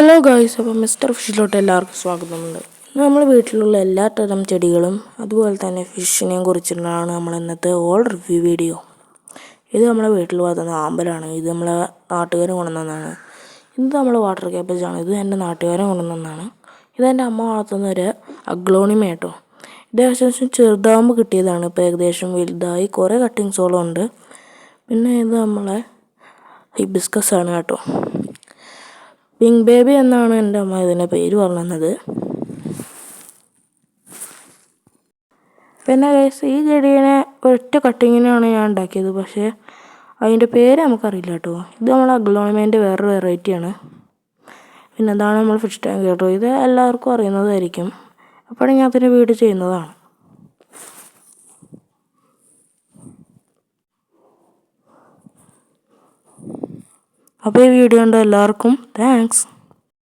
Hello guys, അപ്പോൾ mister ഫിഷിലോട്ട് എല്ലാവർക്കും സ്വാഗതമുണ്ട്. ഇന്ന് നമ്മൾ വീട്ടിലുള്ള എല്ലാ തരം ചെടികളും അതുപോലെ തന്നെ ഫിഷിനെയും കുറിച്ചിട്ടാണ് നമ്മൾ ഇന്നത്തെ ഓൾ റിവ്യൂ വീഡിയോ. ഇത് നമ്മളെ വീട്ടിൽ വളർത്തുന്ന ആമ്പലാണ്. ഇത് നമ്മളെ നാട്ടുകാരൻ കൊണ്ടുവന്നതാണ്. ഇത് നമ്മൾ വാട്ടർ ക്യാബേജാണ്. ഇത് എൻ്റെ നാട്ടുകാരൻ കൊണ്ടുവന്നതാണ്. ഇതെൻ്റെ അമ്മ വളർത്തുന്ന ഒരു അഗ്ലോണിമ കേട്ടോ. ഇത് ഏകദേശം ചെറുതാകുമ്പോൾ കിട്ടിയതാണ്. ഇപ്പോൾ ഏകദേശം വലുതായി കുറേ കട്ടിങ്സോളം ഉണ്ട്. പിന്നെ ഇത് നമ്മളെ ഹിബിസ്കസ് ആണ് കേട്ടോ. പിങ്ക് ബേബി എന്നാണ് എൻ്റെ അമ്മ ഇതിൻ്റെ പേര് പറഞ്ഞത്. പിന്നെ ഗൈസ്, ഈ ചെടീനെ ഒറ്റ കട്ടിങ്ങിനാണ് ഞാൻ ഉണ്ടാക്കിയത്. പക്ഷേ അതിൻ്റെ പേര് നമുക്കറിയില്ല കേട്ടോ. ഇത് നമ്മൾ അഗ്ലോണിമേൻ്റെ വേറൊരു വെറൈറ്റിയാണ്. പിന്നെ അതാണ് നമ്മൾ ഫിഷ് ടാങ്ക് കേട്ടോ. ഇത് എല്ലാവർക്കും അറിയുന്നതായിരിക്കും. അപ്പോഴും ഞാൻ അതിന് വീഡിയോ ചെയ്യുന്നതാണ്. അപ്പോൾ ഈ വീഡിയോ കണ്ട എല്ലാവർക്കും താങ്ക്സ്.